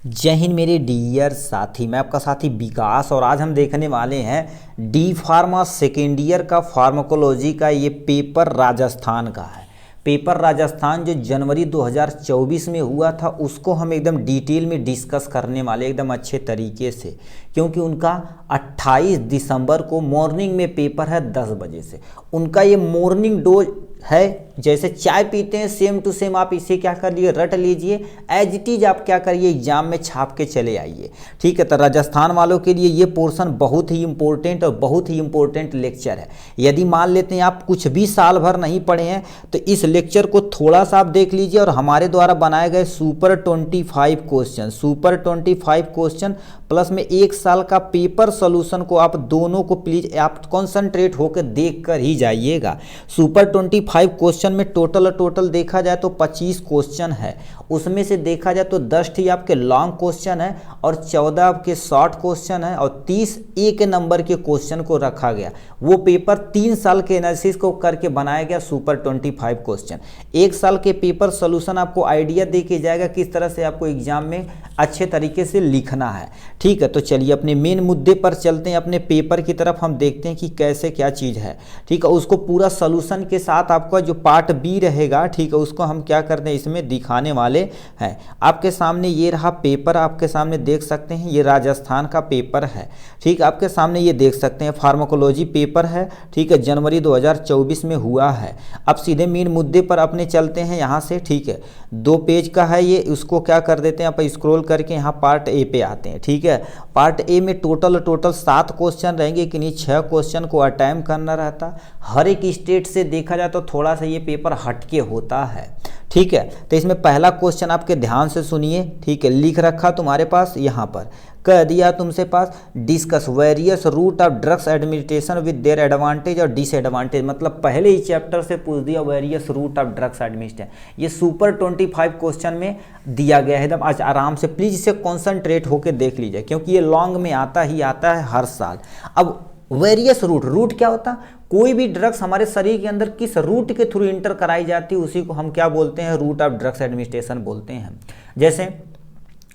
जय हिंद मेरे डियर साथी, मैं आपका साथी विकास। और आज हम देखने वाले हैं डी फार्मा सेकेंड ईयर का फार्माकोलॉजी का ये पेपर राजस्थान का है। पेपर राजस्थान जो जनवरी 2024 में हुआ था उसको हम एकदम डिटेल में डिस्कस करने वाले एकदम अच्छे तरीके से, क्योंकि उनका 28 दिसंबर को मॉर्निंग में पेपर है 10 बजे से। उनका ये मॉर्निंग डोज है, जैसे चाय पीते हैं सेम टू सेम आप इसे क्या कर लिए, रट लीजिए। एज इट इज आप क्या करिए, एग्जाम में छाप के चले आइए। ठीक है, तो राजस्थान वालों के लिए ये पोर्शन बहुत ही इंपॉर्टेंट और बहुत ही इंपॉर्टेंट लेक्चर है। यदि मान लेते हैं आप कुछ भी साल भर नहीं पढ़े हैं तो इस लेक्चर को थोड़ा सा आप देख लीजिए। और हमारे द्वारा बनाए गए सुपर 25 क्वेश्चन प्लस में एक साल का पेपर सोल्यूशन को आप दोनों को प्लीज आप कॉन्सेंट्रेट होकर देख कर ही जाइएगा। सुपर 25 क्वेश्चन में टोटल देखा जाए तो 25 क्वेश्चन है। उसमें से देखा जाए तो 10 ही आपके लॉन्ग क्वेश्चन है और 14 आपके शॉर्ट क्वेश्चन है और 30 एक नंबर के क्वेश्चन को रखा गया। वो पेपर 3 साल के एनालिसिस को करके बनाया गया सुपर 25 क्वेश्चन। एक साल के पेपर सोल्यूशन आपको आइडिया दे के जाएगा किस तरह से आपको एग्जाम में अच्छे तरीके से लिखना है। ठीक है, तो चलिए अपने मेन मुद्दे पर चलते हैं, अपने पेपर की तरफ हम देखते हैं कि कैसे क्या चीज़ है। ठीक है, उसको पूरा सोल्यूशन के साथ आपका जो पार्ट बी रहेगा, ठीक है, उसको हम क्या करते हैं इसमें दिखाने वाले हैं। आपके सामने ये रहा पेपर, आपके सामने देख सकते हैं ये राजस्थान का पेपर है। ठीक, आपके सामने ये देख सकते हैं फार्माकोलॉजी पेपर है। ठीक है, जनवरी 2024 में हुआ है। अब सीधे मेन मुद्दे पर अपने चलते हैं यहाँ से। ठीक है, 2 पेज का है ये, उसको क्या कर देते हैं आप स्क्रॉल करके यहाँ पार्ट ए पे आते हैं। ठीक है, पार्ट ए में टोटल 7 क्वेश्चन रहेंगे, कि नहीं 6 क्वेश्चन को अटेम्प्ट करना रहता। हर एक स्टेट से देखा जाए तो थोड़ा सा ये पेपर हटके होता है। ठीक है, तो इसमें पहला क्वेश्चन आपके ध्यान से सुनिए। ठीक है, लिख रखा तुम्हारे पास यहाँ पर, कह दिया तुमसे पास discuss various route of drugs administration with their advantage और डिसएडवांटेज। मतलब पहले ही चैप्टर से पूछ दिया various route of drugs administration. ये सुपर 25 क्वेश्चन में दिया गया है। एकदम आज आराम से प्लीज इसे कॉन्सेंट्रेट होकर देख लीजिए, क्योंकि ये लॉन्ग में आता है हर साल। अब वेरियस रूट क्या होता है? कोई भी ड्रग्स हमारे शरीर के अंदर किस रूट के थ्रू इंटर कराई जाती है उसी को हम क्या बोलते हैं, रूट ऑफ ड्रग्स एडमिनिस्ट्रेशन बोलते हैं। जैसे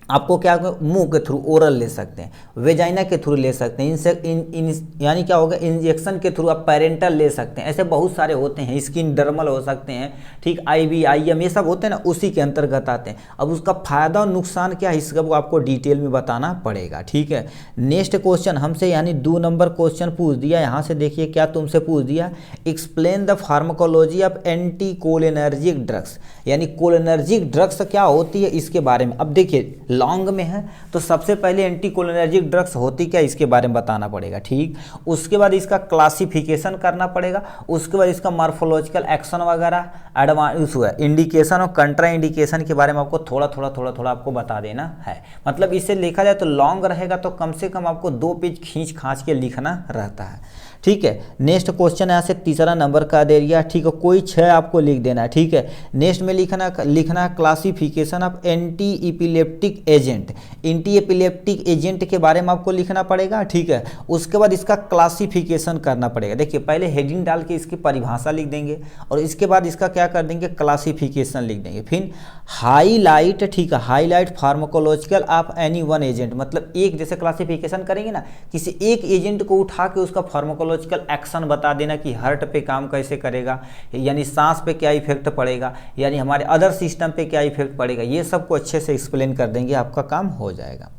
आपको क्या मुंह के थ्रू ओरल ले सकते हैं, वेजाइना के थ्रू ले सकते हैं, यानी क्या होगा इंजेक्शन के थ्रू आप पेरेंटल ले सकते हैं। ऐसे बहुत सारे होते हैं, स्किन डर्मल हो सकते हैं। ठीक, IV IM ये सब होते हैं ना, उसी के अंतर्गत आते हैं। अब उसका फायदा और नुकसान क्या है इसका वो आपको डिटेल में बताना पड़ेगा। ठीक है, नेक्स्ट क्वेश्चन हमसे यानी 2 नंबर क्वेश्चन पूछ दिया। यहाँ से देखिए क्या तुमसे पूछ दिया, explain the pharmacology of anti cholinergic drugs. यानी कोलिनर्जिक ड्रग्स क्या होती है इसके बारे में। अब देखिए लॉन्ग में है तो सबसे पहले एंटी कोलिनर्जिक ड्रग्स होती क्या इसके बारे में बताना पड़ेगा। ठीक, उसके बाद इसका क्लासिफिकेशन करना पड़ेगा, उसके बाद इसका मॉर्फोलॉजिकल एक्शन वगैरह एडवांस हुआ इंडिकेशन और कंट्रा इंडिकेशन के बारे में आपको थोड़ा आपको बता देना है। मतलब इसे लिखा जाए तो लॉन्ग रहेगा तो कम से कम आपको 2 पेज खींच खांच के लिखना रहता है। ठीक है, नेक्स्ट क्वेश्चन यहाँ से तीसरा नंबर का दे दिया। ठीक है, कोई 6 आपको लिख देना है। ठीक है, नेक्स्ट में लिखना classification of anti epileptic agent. Anti epileptic agent के बारे में आपको लिखना पड़ेगा। ठीक है, उसके बाद इसका क्लासिफिकेशन करना पड़ेगा। देखिए पहले हेडिंग डाल के इसकी परिभाषा लिख देंगे और इसके बाद इसका क्या कर देंगे, क्लासिफिकेशन लिख देंगे। फिर हाईलाइट, ठीक है, highlight pharmacological of any one agent. मतलब एक जैसे क्लासिफिकेशन करेंगे ना, किसी एक एजेंट को उठा के उसका फार्माकोलॉजिकल एक्शन बता देना कि हार्ट पे काम कैसे करेगा, यानी सांस पे क्या इफेक्ट पड़ेगा, यानी हमारे अदर सिस्टम पे क्या इफेक्ट पड़ेगा, ये सब को अच्छे से एक्सप्लेन कर देंगे, आपका काम हो जाएगा।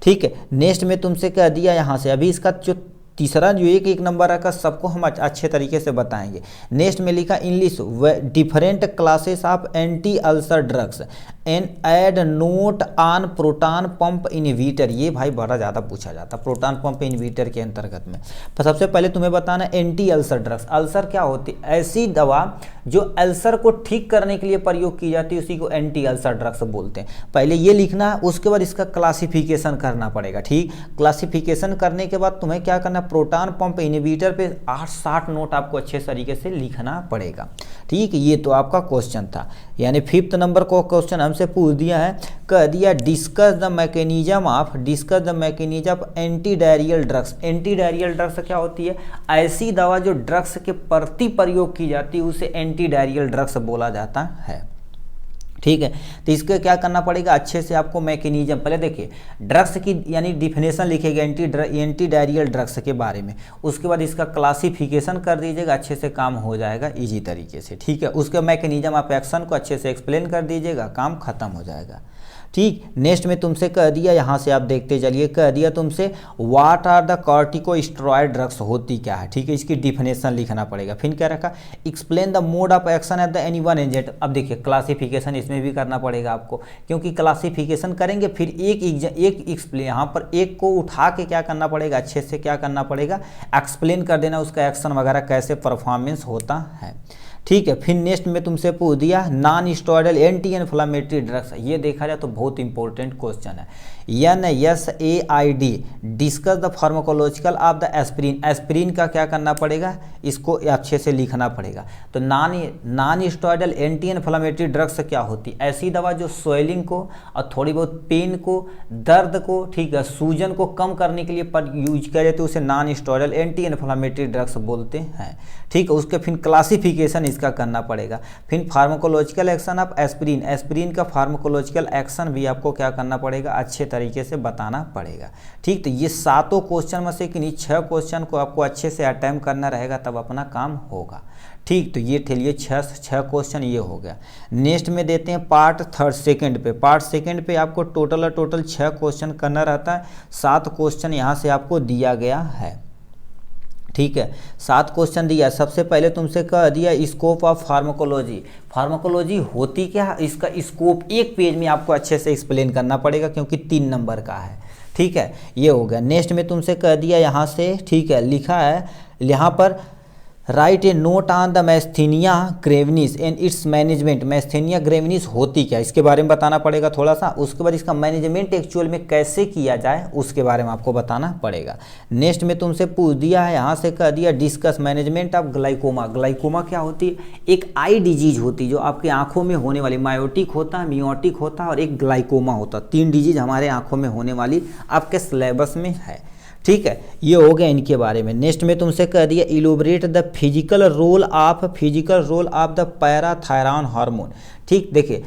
ठीक है, नेक्स्ट में तुमसे कह दिया यहाँ से, अभी इसका जो तीसरा जो एक नंबर रखा सबको हम अच्छे तरीके से बताएंगे। नेक्स्ट में लिखा English different classes of anti ulcer drugs and add note on proton pump inhibitor. ये भाई बड़ा ज़्यादा पूछा जाता है प्रोटॉन पंप इनहिबिटर के अंतर्गत में। तो सबसे पहले तुम्हें बताना एंटी अल्सर ड्रग्स। अल्सर क्या होती है, ऐसी दवा जो अल्सर को ठीक करने के लिए प्रयोग की जाती है उसी को एंटी अल्सर ड्रग्स बोलते हैं। पहले ये लिखना है, उसके बाद इसका क्लासिफिकेशन करना पड़ेगा। ठीक, क्लासिफिकेशन करने के बाद तुम्हें क्या करना, प्रोटॉन पंप इनहिबिटर पे 8-60 नोट आपको अच्छे तरीके से लिखना पड़ेगा। ठीक, ये तो आपका क्वेश्चन था। यानी 5th नंबर को क्वेश्चन हमसे पूछ दिया है, कह दिया discuss the mechanism of anti diarrhoeal drugs. Anti diarrhoeal drugs क्या होती है, ऐसी दवा जो ड्रग्स के प्रति प्रयोग की जाती है उसे एंटी डायरियल ड्रग्स बोला जाता है। ठीक है। तो इसके क्या करना पड़ेगा, अच्छे से आपको मैकेनिज्म, पहले देखिए ड्रग्स की यानी डिफिनेशन लिखेगा एंटी डायरियल ड्रग्स के बारे में, उसके बाद इसका क्लासिफिकेशन कर दीजिएगा, अच्छे से काम हो जाएगा इजी तरीके से। ठीक है, उसके मैकेनिज्म आप एक्शन को अच्छे से एक्सप्लेन कर दीजिएगा, काम खत्म हो जाएगा। ठीक, नेक्स्ट में तुमसे कह दिया, यहाँ से आप देखते चलिए, कह दिया तुमसे what are the corticosteroid drugs, होती क्या है। ठीक है, इसकी डिफिनेशन लिखना पड़ेगा। फिर क्या रखा, explain the mode of action at the any one agent. अब देखिए क्लासिफिकेशन इसमें भी करना पड़ेगा आपको, क्योंकि क्लासिफिकेशन करेंगे फिर एक एक्सप्लेन, यहाँ पर एक को उठा के क्या करना पड़ेगा, अच्छे से क्या करना पड़ेगा, एक्सप्लेन कर देना उसका एक्शन वगैरह कैसे परफॉर्मेंस होता है। ठीक है, फिर नेक्स्ट में तुमसे पूछ दिया non steroidal anti inflammatory drugs, ये देखा जाए तो बहुत इंपॉर्टेंट क्वेश्चन है। NSAID discuss the pharmacological of the aspirin, aspirin का क्या करना पड़ेगा, इसको अच्छे से लिखना पड़ेगा। तो non steroidal anti inflammatory drugs क्या होती, ऐसी दवा जो स्वेलिंग को और थोड़ी बहुत पेन को, दर्द को, ठीक है, सूजन को कम करने के लिए पर यूज करे तो उसे non steroidal anti inflammatory drugs बोलते हैं। ठीक है, उसके फिर क्लासिफिकेशन इसका करना पड़ेगा। फिर pharmacological action of aspirin, aspirin का फार्माकोलॉजिकल एक्शन भी आपको क्या करना पड़ेगा, अच्छे तरीके से बताना पड़ेगा। ठीक, तो ये सातों क्वेश्चन में से किन्हीं 6 क्वेश्चन को आपको अच्छे से अटेम्प्ट करना रहेगा, तब अपना काम होगा। ठीक, तो ये थे लिए 6 क्वेश्चन ये हो गया। नेक्स्ट में देते हैं पार्ट सेकंड पे। पार्ट सेकंड पे आपको टोटल 6 क्वेश्चन करना रहता है। 7 क्वेश्चन यहाँ से आपको दिया गया है। ठीक है, 7 क्वेश्चन दिया। सबसे पहले तुमसे कह दिया स्कोप ऑफ फार्माकोलॉजी, फार्माकोलॉजी होती क्या, इसका स्कोप एक पेज में आपको अच्छे से एक्सप्लेन करना पड़ेगा, क्योंकि 3 नंबर का है। ठीक है, ये हो गया। नेक्स्ट में तुमसे कह दिया यहाँ से, ठीक है, लिखा है यहाँ पर write a note on the myasthenia gravis and its management, myasthenia gravis होती क्या, इसके बारे में बताना पड़ेगा थोड़ा सा। उसके बाद इसका मैनेजमेंट एक्चुअल में कैसे किया जाए उसके बारे में आपको बताना पड़ेगा। नेक्स्ट में तुमसे पूछ दिया है, यहाँ से कह दिया discuss management of glaucoma, glaucoma क्या होती है, एक आई डिजीज होती है जो आपके आंखों में होने वाली, मायोटिक होता है, मियोटिक होता है और एक ग्लाइकोमा होता है। 3 डिजीज हमारे आंखों में होने वाली आपके सिलेबस में है। ठीक है, ये हो गया इनके बारे में। नेक्स्ट में तुमसे कह दिया elaborate the physical role of the parathyroid hormone. ठीक, देखिए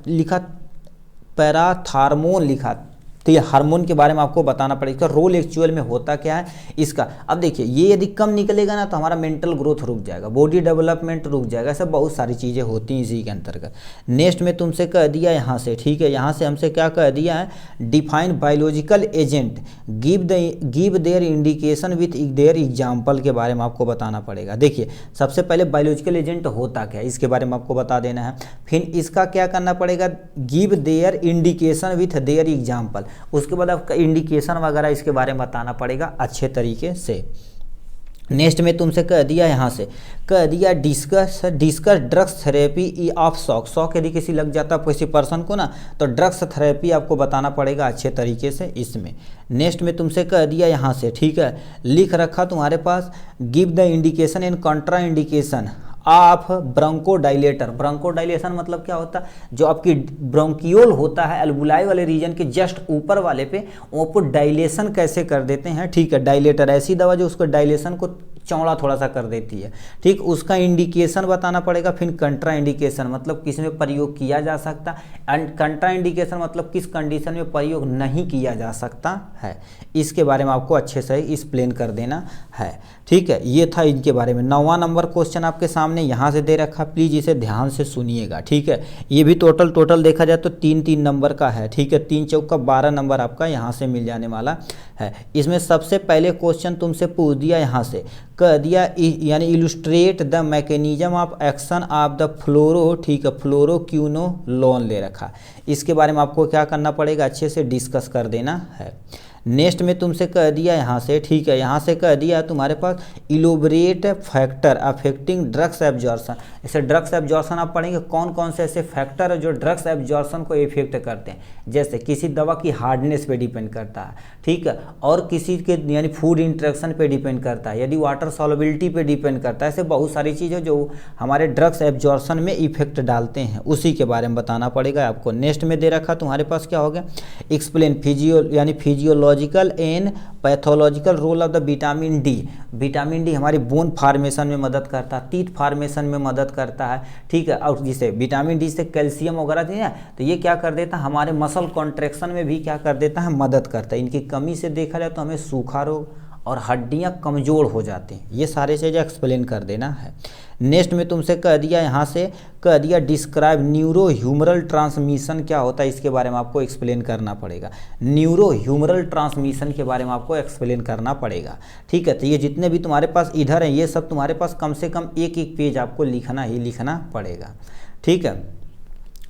लिखा, पैराथार्मोन लिखा, तो ये हार्मोन के बारे में आपको बताना पड़ेगा, इसका रोल एक्चुअल में होता क्या है इसका। अब देखिए ये यदि कम निकलेगा ना तो हमारा मेंटल ग्रोथ रुक जाएगा, बॉडी डेवलपमेंट रुक जाएगा, ऐसे बहुत सारी चीज़ें होती हैं इसी के अंतर्गत। नेक्स्ट में तुमसे कह दिया यहाँ से, ठीक है, यहाँ से हमसे क्या कह दिया है, define biological agent, give their indication with their example के बारे में आपको बताना पड़ेगा। देखिए सबसे पहले बायोलॉजिकल एजेंट होता क्या है इसके बारे में आपको बता देना है। फिर इसका क्या करना पड़ेगा, give their indication with their example, उसके बाद आपका इंडिकेशन वगैरह इसके बारे में बताना पड़ेगा अच्छे तरीके से। नेक्स्ट में तुमसे कह दिया यहाँ से, कह दिया discuss drugs therapy of shock यदि किसी लग जाता है किसी पर्सन को ना, तो ड्रग्स थेरेपी आपको बताना पड़ेगा अच्छे तरीके से इसमें। नेक्स्ट में तुमसे कह दिया यहाँ से, ठीक है, लिख रखा तुम्हारे पास, give the indication and contraindication of bronchodilator. Bronchodilation मतलब क्या होता है, जो आपकी ब्रोंकियोल होता है एल्वुलाई वाले रीजन के जस्ट ऊपर वाले पे, वो पर डाइलेशन कैसे कर देते हैं। ठीक है, डाइलेटर ऐसी दवा जो उसको डाइलेशन को चौड़ा थोड़ा सा कर देती है। ठीक, उसका इंडिकेशन बताना पड़ेगा। फिर कंट्रा इंडिकेशन मतलब किस में प्रयोग किया जा सकता, एंड कंट्रा इंडिकेशन मतलब किस कंडीशन में प्रयोग नहीं किया जा सकता है, इसके बारे में आपको अच्छे से एक्सप्लेन कर देना है। ठीक है, ये था इनके बारे में। 9वां नंबर क्वेश्चन आपके सामने यहाँ से दे रखा, प्लीज इसे ध्यान से सुनिएगा। ठीक है, ये भी टोटल देखा जाए तो 3-3 नंबर का है। ठीक है, 3 चौका 12 नंबर आपका यहाँ से मिल जाने वाला है। इसमें सबसे पहले क्वेश्चन तुमसे पूछ दिया यहाँ से, कह दिया यानी illustrate the mechanism of action of the fluoro, ठीक है, फ्लोरोक्विनोलोन ले रखा, इसके बारे में आपको क्या करना पड़ेगा, अच्छे से डिस्कस कर देना है। नेक्स्ट में तुमसे कह दिया यहाँ से, ठीक है, यहाँ से कह दिया तुम्हारे पास elaborate factor affecting drugs absorption. ऐसे ड्रग्स एब्जॉर्प्शन आप पढ़ेंगे कौन कौन से ऐसे फैक्टर है जो ड्रग्स एब्जॉर्प्शन को इफेक्ट करते हैं। जैसे किसी दवा की हार्डनेस पे डिपेंड करता है, ठीक है, और किसी के यानी फूड इंटरेक्शन पे डिपेंड करता है, यदि वाटर सॉल्युबिलिटी पे डिपेंड करता है। ऐसे बहुत सारी चीज़ें जो हमारे ड्रग्स एब्जॉर्प्शन में इफेक्ट डालते हैं, उसी के बारे में बताना पड़ेगा आपको। नेक्स्ट में दे रखा तुम्हारे पास क्या हो गया, explain physiology physiological and pathological role of the vitamin D. Vitamin D हमारी बोन फार्मेशन में मदद करता है, टीथ फार्मेशन में मदद करता है, ठीक है। और जिसे विटामिन डी से कैल्शियम वगैरह देते हैं तो ये क्या कर देता है, हमारे मसल कॉन्ट्रैक्शन में भी क्या कर देता है, मदद करता है। इनकी कमी से देखा जाए तो हमें सूखा रोग और हड्डियां कमज़ोर हो जाती हैं। ये सारे चीज़ें एक्सप्लेन कर देना है। नेक्स्ट में तुमसे कह दिया, यहाँ से कह दिया डिस्क्राइब न्यूरो ह्यूमरल ट्रांसमिशन क्या होता है, इसके बारे में आपको एक्सप्लेन करना पड़ेगा। न्यूरो ह्यूमरल ट्रांसमिशन के बारे में आपको एक्सप्लेन करना पड़ेगा, ठीक है। तो ये जितने भी तुम्हारे पास इधर हैं ये सब तुम्हारे पास कम से कम एक एक पेज आपको लिखना ही लिखना पड़ेगा, ठीक है।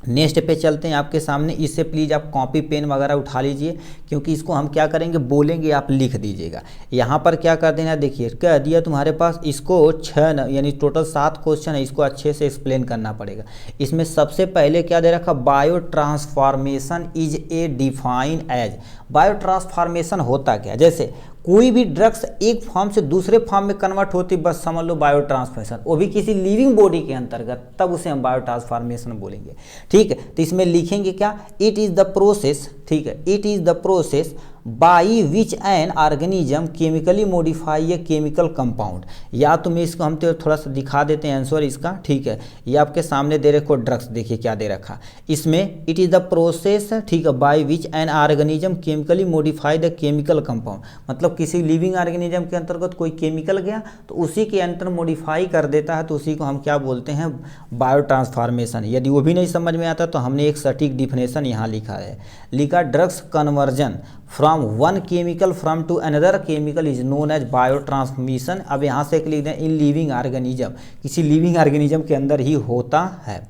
नेक्स्ट पे चलते हैं आपके सामने। इससे प्लीज़ आप कॉपी पेन वगैरह उठा लीजिए, क्योंकि इसको हम क्या करेंगे, बोलेंगे आप लिख दीजिएगा। यहाँ पर क्या कर देना, देखिए कह दिया तुम्हारे पास, इसको 6 यानी टोटल 7 क्वेश्चन है, इसको अच्छे से एक्सप्लेन करना पड़ेगा। इसमें सबसे पहले क्या दे रखा, bio transformation is a define as. Bio transformation होता क्या, जैसे कोई भी ड्रग्स एक फॉर्म से दूसरे फॉर्म में कन्वर्ट होती, बस समझ लो बायो ट्रांसफॉर्मेशन, वो भी किसी लिविंग बॉडी के अंतर्गत, तब उसे हम बायो ट्रांसफॉर्मेशन बोलेंगे, ठीक है। तो इसमें लिखेंगे क्या, इट इज़ द प्रोसेस, ठीक है, it is the process by which an organism chemically modify a chemical compound. या तुम्हें इसको हम तो थोड़ा सा दिखा देते हैं आंसर इसका, ठीक है। ये आपके सामने दे रखो ड्रग्स, देखिए क्या दे रखा इसमें, इट इज़ द प्रोसेस, ठीक है, by which an organism chemically modify the chemical compound. मतलब किसी लिविंग ऑर्गेनिज्म के अंतर्गत कोई केमिकल गया तो उसी के अंतर मॉडिफाई कर देता है, तो उसी को हम क्या बोलते हैं, बायो ट्रांसफॉर्मेशन। यदि वो भी नहीं समझ में आता तो हमने एक सटीक डिफिनेशन यहाँ लिखा है, लिखा drugs conversion from one chemical from to another chemical is known as bio transmission. अब यहाँ से एक लिख दें, इन लिविंग ऑर्गेनिज्म, किसी लिविंग ऑर्गेनिज्म के अंदर ही होता है,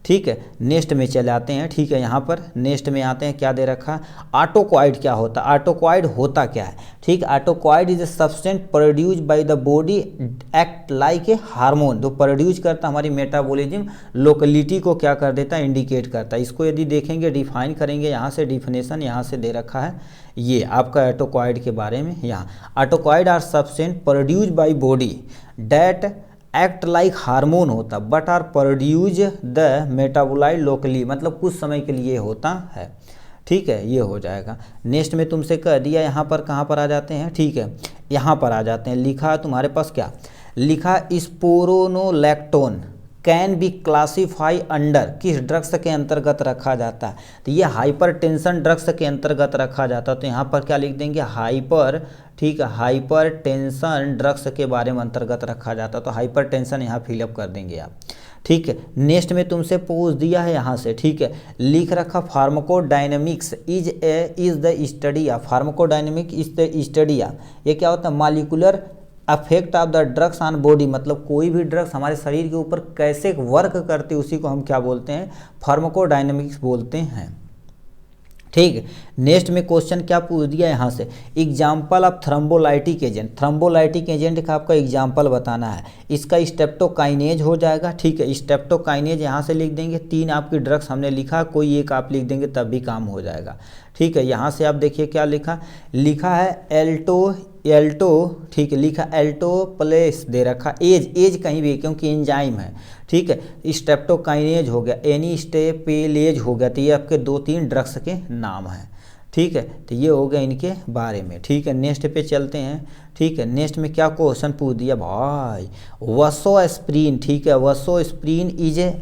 ठीक है। नेक्स्ट में चले आते हैं, ठीक है। यहाँ पर नेक्स्ट में आते हैं, क्या दे रखा, ऑटोक्वाइड क्या होता है, ऑटोक्वाइड होता क्या है, ठीक। Autacoid is a substance produce by the body act like a hormone, जो प्रोड्यूस करता हमारी मेटाबॉलिज्म लोकेलिटी को क्या कर देता है, इंडिकेट करता है। इसको यदि देखेंगे, डिफाइन करेंगे, यहाँ से डिफिनेशन यहाँ से दे रखा है, ये आपका ऑटोक्वाइड के बारे में। यहाँ autacoid are substance produce by body that act like hormone होता but are produce the metabolite locally, मतलब कुछ समय के लिए होता है, ठीक है। ये हो जाएगा। नेक्स्ट में तुमसे कह दिया, यहाँ पर कहाँ पर आ जाते हैं, ठीक है, यहाँ पर आ जाते हैं। लिखा तुम्हारे पास क्या लिखा, स्पोरोनोलैक्टोन कैन बी क्लासीफाई अंडर, किस ड्रग्स के अंतर्गत रखा जाता है, तो ये हाइपरटेंशन ड्रग्स के अंतर्गत रखा जाता है। तो यहाँ पर क्या लिख देंगे, हाइपर, ठीक है, हाइपरटेंशन ड्रग्स के बारे में अंतर्गत रखा जाता है, तो हाइपरटेंशन यहाँ फिलअप कर देंगे आप, ठीक है। नेक्स्ट में तुमसे पूछ दिया है यहाँ से, ठीक है, लिख रखा pharmacodynamics is the study of, pharmacodynamic is the study of, ये क्या होता है, molecular affect of the drugs on body, मतलब कोई भी ड्रग्स हमारे शरीर के ऊपर कैसे वर्क करते हैं उसी को हम क्या बोलते हैं, फार्माकोडायनेमिक्स बोलते हैं, ठीक। नेक्स्ट में क्वेश्चन क्या पूछ दिया यहाँ से, example of thrombolytic agent, thrombolytic agent का आपका एग्जाम्पल बताना है। इसका स्टेप्टोकाइनेज हो जाएगा, ठीक है, स्टेप्टोकाइनेज यहाँ से लिख देंगे। 3 आपकी ड्रग्स हमने लिखा, कोई एक आप लिख देंगे तब भी काम हो जाएगा, ठीक है। यहाँ से आप देखिए क्या लिखा है एल्टो, ठीक है, लिखा एल्टो प्लेस दे रखा, एज कहीं भी क्योंकि एंजाइम है, ठीक है। स्टेप्टोकाइनेज हो गया, एनीस्टेपेलेज हो गया, तो ये आपके 2-3 ड्रग्स के नाम हैं, ठीक है। तो ये हो गया इनके बारे में, ठीक है। नेक्स्ट पे चलते हैं, ठीक है। नेक्स्ट में क्या क्वेश्चन पूछ दिया भाई, वसोस्प्रिन, ठीक है, वसोस्प्रिन इज ए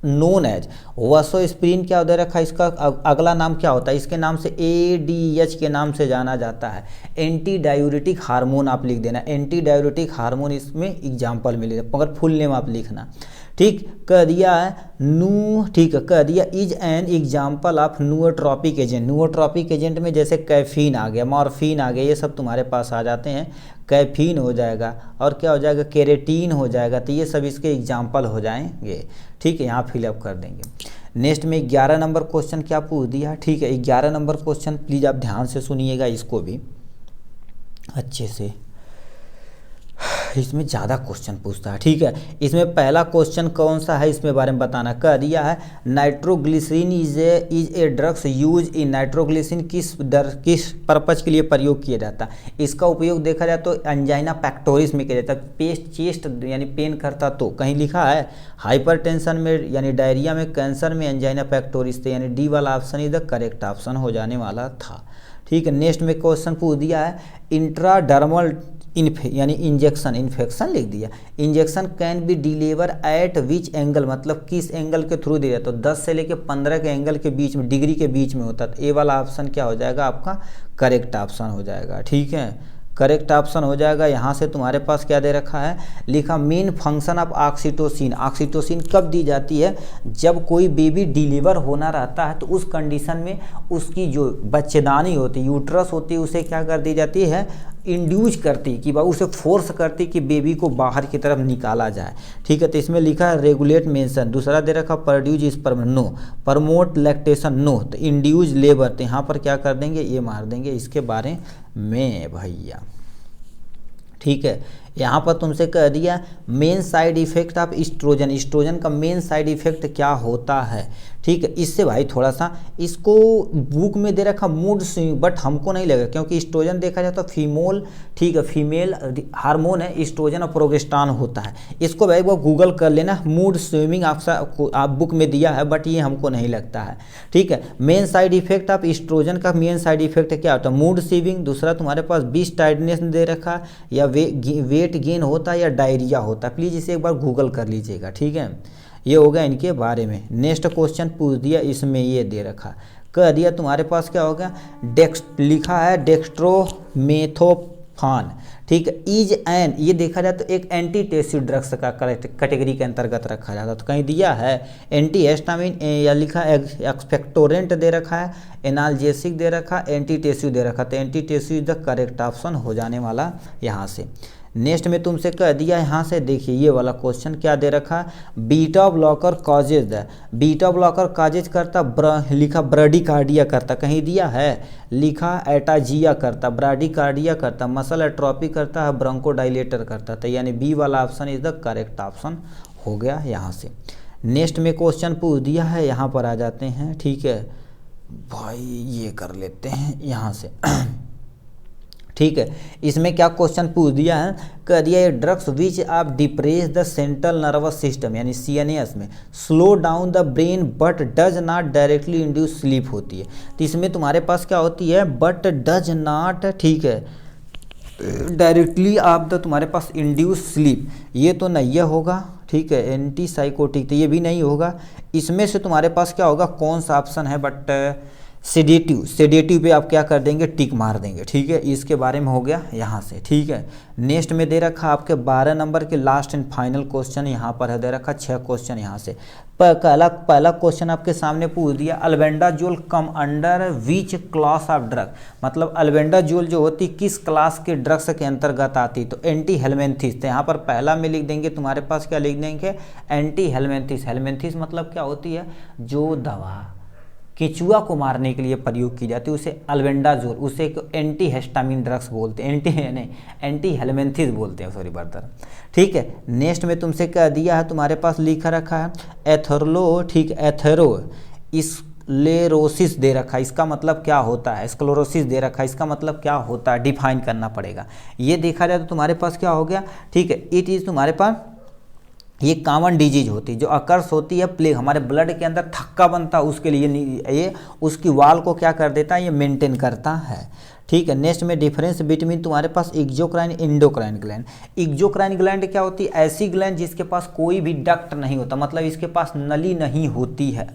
नोन एज, वसोस्प्रिन क्या दे रखा है, इसका अगला नाम क्या होता है, इसके नाम से ADH के नाम से जाना जाता है, एंटी डायूरेटिक हार्मोन आप लिख देना, एंटी डायूरेटिक हार्मोन इसमें एग्जाम्पल मिलेगा, मगर फुल नेम आप लिखना, ठीक। कह दिया है ठीक है, कह दिया is an example of neurotropic agent, neurotropic agent में जैसे कैफीन आ गया, मॉर्फिन आ गया, ये सब तुम्हारे पास आ जाते हैं। कैफीन हो जाएगा और क्या हो जाएगा, केरेटीन हो जाएगा, तो ये सब इसके एग्जाम्पल हो जाएंगे, ठीक है। यहाँ फिलअप कर देंगे। नेक्स्ट में 11 नंबर क्वेश्चन क्या पूछ दिया, ठीक है। 11 नंबर क्वेश्चन प्लीज़ आप ध्यान से सुनिएगा इसको भी अच्छे से। इसमें ज़्यादा क्वेश्चन पूछता है। ठीक है, इसमें पहला क्वेश्चन कौन सा है इसमें बारे में बताना कह दिया है। Nitroglycerine is a drugs use in, nitroglycerine किस पर्पज के लिए प्रयोग किया जाता है। इसका उपयोग देखा जाए तो एंजाइना पैक्टोरिस में किया जाता है। पेस्ट चेस्ट यानी पेन करता तो कहीं लिखा है, हाइपरटेंशन में यानी डायरिया में, कैंसर में एंजाइना पैक्टोरिस थे, यानी डी वाला option is the correct option हो जाने वाला था। ठीक है, नेक्स्ट में क्वेश्चन पूछ दिया है इंट्राडर्मल यानी इंजेक्शन, इन्फेक्शन लिख दिया। Injection can be deliver eight which angle, मतलब किस एंगल के थ्रू दिया, तो 10 से लेके 15 के एंगल के बीच में, डिग्री के बीच में होता है। तो ए वाला ऑप्शन क्या हो जाएगा आपका करेक्ट ऑप्शन हो जाएगा। ठीक है, करेक्ट ऑप्शन हो जाएगा। यहाँ से तुम्हारे पास क्या दे रखा है, लिखा main function of oxytocin. Oxytocin कब दी जाती है, जब कोई बेबी डिलीवर होना रहता है तो उस कंडीशन में उसकी जो बच्चेदानी होती है, यूट्रस होती है, उसे क्या कर दी जाती है, इंड्यूज करती कि उसे फोर्स करती कि बेबी को बाहर की तरफ निकाला जाए। ठीक है, तो इसमें लिखा है रेगुलेट मेंशन। दूसरा दे रखा produce sperm, no. Promote lactation, no. तो इंड्यूज लेबर, तो यहाँ पर क्या कर देंगे, ये मार देंगे इसके बारे में भैया। ठीक है, यहाँ पर तुमसे कह दिया main side effect of estrogen, estrogen का मेन साइड इफेक्ट क्या होता है। ठीक है, इससे भाई थोड़ा सा इसको बुक में दे रखा मूड स्विंग, बट हमको नहीं लगा क्योंकि ईस्ट्रोजन देखा जाए तो फीमेल, ठीक है, फीमेल हार्मोन है, ईस्ट्रोजन और प्रोगेस्टेरॉन होता है। इसको भाई वो गूगल कर लेना, मूड स्विंगिंग आप बुक में दिया है, बट ये हमको नहीं लगता है। ठीक है, main side effect of estrogen का मेन साइड इफेक्ट क्या होता है, मूड स्विंगिंग। दूसरा तुम्हारे पास बीच टाइटनेस दे रखा, या वेट गेन होता है, या डायरिया होता है। प्लीज़ इसे एक बार गूगल कर लीजिएगा। ठीक है, ये हो गया इनके बारे में। नेक्स्ट क्वेश्चन पूछ दिया, इसमें ये दे रखा, कह दिया तुम्हारे पास क्या हो गया, लिखा है डेक्स्ट्रोमेथोफान। ठीक है, इज एन, ये देखा जाए तो एक एंटीटेसिव ड्रग्स का कैटेगरी के अंतर्गत रखा जाता है। तो कहीं दिया है एंटी हिस्टामिन, या लिखा एक्सपेक्टोरेंट दे रखा है, एनाल्जेसिक दे रखा, एंटीटेसिव दे रखा। तो एंटीटेसिव इज द करेक्ट ऑप्शन हो जाने वाला यहाँ से। नेक्स्ट में तुमसे कह दिया यहाँ से, देखिए ये वाला क्वेश्चन क्या दे रखा, बीटा ब्लॉकर कॉजेज है। बीटा ब्लॉकर कॉजेज करता, लिखा ब्राडिकार्डिया करता, कहीं दिया है, लिखा एटाजिया करता, ब्राडिकार्डिया करता, मसल एट्रोफी करता है, ब्रोंकोडाइलेटर करता था, यानी बी वाला option is the correct option हो गया यहाँ से। नेक्स्ट में क्वेश्चन पूछ दिया है, यहाँ पर आ जाते हैं। ठीक है भाई, ये कर लेते हैं यहाँ से। ठीक है, इसमें क्या क्वेश्चन पूछ दिया है, कह दिया ये ड्रग्स विच आप depress the central nervous system यानी सीएनएस में, slow down the brain but does not directly induce sleep होती है। तो इसमें तुम्हारे पास क्या होती है, बट डज नॉट, ठीक है, डायरेक्टली आप द तुम्हारे पास इंड्यूस स्लीप, ये तो नहीं होगा। ठीक है, एंटी साइकोटिक, तो ये भी नहीं होगा। इसमें से तुम्हारे पास क्या होगा, कौन सा ऑप्शन है, बट सेडेटिव, सेडेटिव पे आप क्या कर देंगे, टिक मार देंगे। ठीक है, इसके बारे में हो गया यहाँ से। ठीक है, नेक्स्ट में दे रखा आपके 12 नंबर के लास्ट एंड फाइनल क्वेश्चन यहाँ पर है, दे रखा 6 क्वेश्चन यहाँ से। पहला क्वेश्चन आपके सामने पूछ दिया, albendazole come under which class of drug, मतलब अल्बेंडाजोल जो होती किस क्लास के ड्रग्स के अंतर्गत आती, तो एंटी हेलमेंथिस। तो यहाँ पर पहला में लिख देंगे तुम्हारे पास क्या लिख देंगे, एंटी हेलमेंथिस। हेलमेंथिस मतलब क्या होती है, जो दवा केचुआ को मारने के लिए प्रयोग की जाती है, उसे अल्बेंडाजोल, उसे एंटी हिस्टामिन ड्रग्स बोलते हैं, एंटी हेलमेंथिस बोलते हैं, सॉरी बर्दर। ठीक है, नेक्स्ट में तुमसे क्या दिया है, तुम्हारे पास लिखा रखा है एथेरो, ठीक, एथेरो स्क्लेरोसिस दे रखा है, इसका मतलब क्या होता है, स्क्लेरोसिस दे रखा है, इसका मतलब क्या होता है, डिफाइन करना पड़ेगा। ये देखा जाए तो तुम्हारे पास क्या हो गया, ठीक है, इट इज़ तुम्हारे पास ये कॉमन डिजीज होती है जो अकर्स होती है प्लेग, हमारे ब्लड के अंदर थक्का बनता है, उसके लिए ये उसकी वाल को क्या कर देता है, ये मेंटेन करता है। ठीक है, नेक्स्ट में डिफरेंस बिटवीन तुम्हारे पास exocrine endocrine gland. Exocrine gland क्या होती है, ऐसी ग्लैंड जिसके पास कोई भी डक्ट नहीं होता, मतलब इसके पास नली नहीं होती है,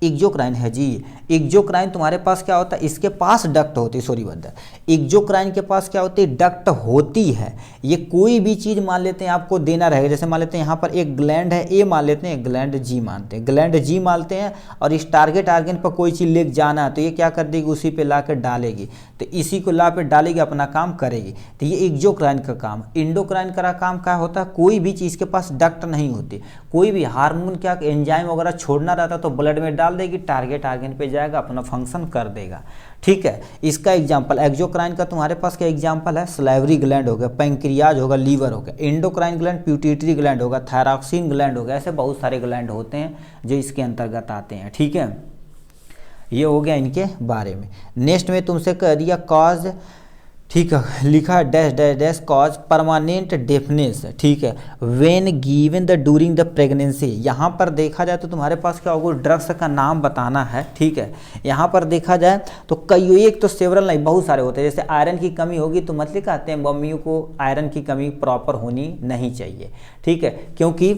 एक्सोक्राइन है जी। एक्सोक्राइन तुम्हारे पास क्या होता है, इसके पास डक्ट होती है, सॉरी बंदर, एक्सोक्राइन के पास क्या होती है, डक्ट होती है। ये कोई भी चीज़ मान लेते हैं आपको देना रहेगा, जैसे मान लेते हैं यहाँ पर एक ग्लैंड है ए मान लेते हैं, ग्लैंड जी मानते हैं, ग्लैंड जी मानते हैं, और इस टारगेट आर्गन पर कोई चीज़ ले जाना है तो ये क्या कर देगी, उसी पे ला कर डालेगी, तो इसी को ला पे डालेगी, अपना काम करेगी। तो ये एक्सोक्राइन का काम। एंडोक्राइन का काम क्या होता है, कोई भी चीज़ के पास डक्ट नहीं होती, कोई भी हार्मोन क्या एंजाइम वगैरह छोड़ना रहता तो ब्लड में डाल देगी, टारगेट आर्गन पे जाएगा, अपना फंक्शन कर देगा। ठीक है, इसका एग्जांपल एंडोक्राइन का तुम्हारे पास क्या एग्जांपल है, सलाइवरी ग्लैंड हो गया, पैंक्रियाज होगा, लीवर हो गया। एंडोक्राइन ग्लैंड प्यूटिटरी ग्लैंड होगा, थायरॉक्सिन ग्लैंड होगा। ऐसे बहुत सारे ग्लैंड होते हैं जो इसके अंतर्गत आते हैं। ठीक है, ये हो गया इनके बारे में। नेक्स्ट में तुमसे कह दिया कॉज, ठीक है, लिखा है dash dash dash cause permanent deafness. ठीक है, when given the during the pregnancy. यहाँ पर देखा जाए तो तुम्हारे पास क्या होगा, ड्रग्स का नाम बताना है। ठीक है, यहाँ पर देखा जाए तो कई, एक तो सेवरल नहीं, बहुत सारे होते हैं। जैसे आयरन की कमी होगी तो मतलब कहते हैं मम्मियों को आयरन की कमी प्रॉपर होनी नहीं चाहिए। ठीक है, क्योंकि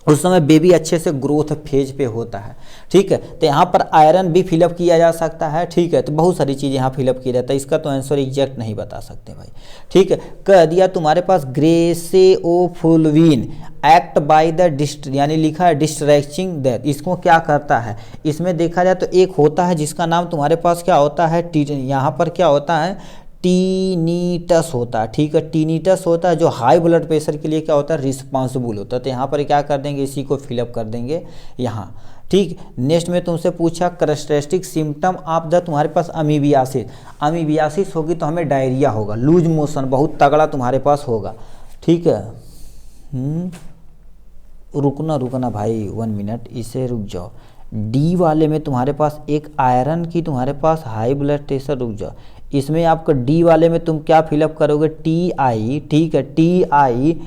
उस समय बेबी अच्छे से ग्रोथ फेज पे होता है। ठीक है, तो यहाँ पर आयरन भी फिलअप किया जा सकता है। ठीक है, तो बहुत सारी चीज़ यहाँ फिलअप किया जाता है। इसका तो आंसर एग्जैक्ट नहीं बता सकते भाई। ठीक है, कह दिया तुम्हारे पास ग्रेसेओफुल्विन एक्ट बाय द यानी लिखा है डिस्ट्रैक्टिंग दैट। इसको क्या करता है, इसमें देखा जाए तो एक होता है जिसका नाम तुम्हारे पास क्या होता है, यहाँ पर क्या होता है, टीनीटस होता है। ठीक है, टीनीटस होता है जो हाई ब्लड प्रेशर के लिए क्या होता है, रिस्पॉन्सिबल होता है। तो यहाँ पर क्या कर देंगे, इसी को फिलअप कर देंगे यहाँ। ठीक, नेक्स्ट में तुमसे पूछा कैरेक्टरिस्टिक सिम्टम ऑफ द, तुम्हारे पास अमीबियासिस। अमीबियासिस होगी तो हमें डायरिया होगा, लूज मोशन बहुत तगड़ा तुम्हारे पास होगा। ठीक है, रुकना भाई 1 मिनट, इसे रुक जाओ। डी वाले में तुम्हारे पास एक आयरन की तुम्हारे पास हाई ब्लड प्रेशर, रुक जाओ, इसमें आपको डी वाले में तुम क्या फिलअप करोगे, टी आई। ठीक है, TINNIT,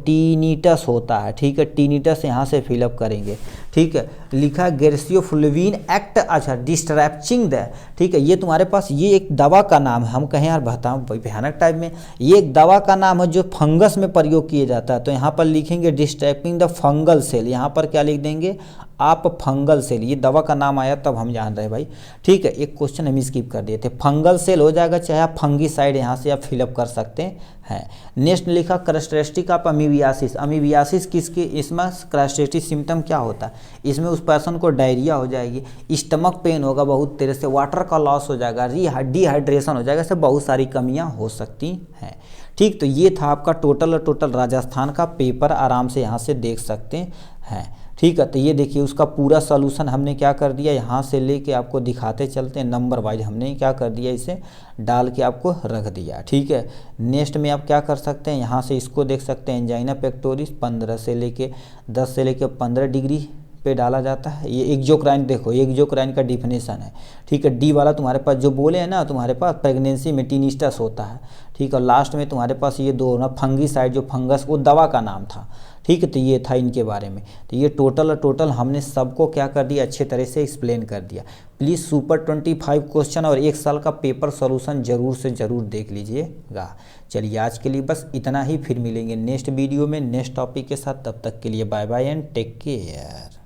टीनीटस होता है। ठीक है, टीनीटस यहाँ से फिलअप करेंगे। ठीक है, लिखा ग्रेसियोफुल्विन एक्ट, अच्छा डिस्ट्रैक्टिंग द। ठीक है, ये तुम्हारे पास ये एक दवा का नाम है। हम कहें यार बताओ भयानक टाइप में, ये एक दवा का नाम है जो फंगस में प्रयोग किया जाता है। तो यहाँ पर लिखेंगे डिस्ट्रैक्टिंग द फंगल सेल। यहाँ पर क्या लिख देंगे आप, फंगल सेल। ये दवा का नाम आया तब हम जान रहे हैं भाई। ठीक है, एक क्वेश्चन हम स्किप कर दिए थे, फंगल सेल हो जाएगा, चाहे आप फंगीसाइड यहाँ से आप फिलअप कर सकते हैं। नेक्स्ट लिखा कैरेक्टरिस्टिक ऑफ अमीबियासिस। अमीबियासिस किसके, इसमें कैरेक्टरिस्टिक सिम्टम क्या होता है, इसमें उस पर्सन को डायरिया हो जाएगी, स्टमक पेन होगा बहुत तेरे से, वाटर का लॉस हो जाएगा, डिहाइड्रेशन हो जाएगा, ऐसे बहुत सारी कमियाँ हो सकती हैं। ठीक, तो ये था आपका टोटल राजस्थान का पेपर, आराम से यहाँ से देख सकते हैं। ठीक है, तो ये देखिए उसका पूरा सॉल्यूशन हमने क्या कर दिया, यहाँ से लेके आपको दिखाते चलते हैं, नंबर वाइज हमने क्या कर दिया, इसे डाल के आपको रख दिया। ठीक है, नेक्स्ट में आप क्या कर सकते हैं, यहाँ से इसको देख सकते हैं, एंजाइना पेक्टोरिस 15 से लेके 10 से लेके 15 डिग्री पे डाला जाता है। ये एक्सोक्राइन, देखो एक्सोक्राइन का डिफिनेशन है। ठीक है, डी वाला तुम्हारे पास जो बोले हैं ना, तुम्हारे पास प्रेगनेंसी में टीनिस्टस होता है। ठीक है, लास्ट में तुम्हारे पास ये दो ना फंगीसाइड, जो फंगस वो दवा का नाम था। ठीक है, तो ये था इनके बारे में। तो ये टोटल हमने सबको क्या कर दिया, अच्छे तरह से एक्सप्लेन कर दिया। प्लीज़ सुपर 25 क्वेश्चन और 1 साल का पेपर सॉल्यूशन जरूर से ज़रूर देख लीजिएगा। चलिए आज के लिए बस इतना ही, फिर मिलेंगे नेक्स्ट वीडियो में नेक्स्ट टॉपिक के साथ। तब तक के लिए bye bye and take care.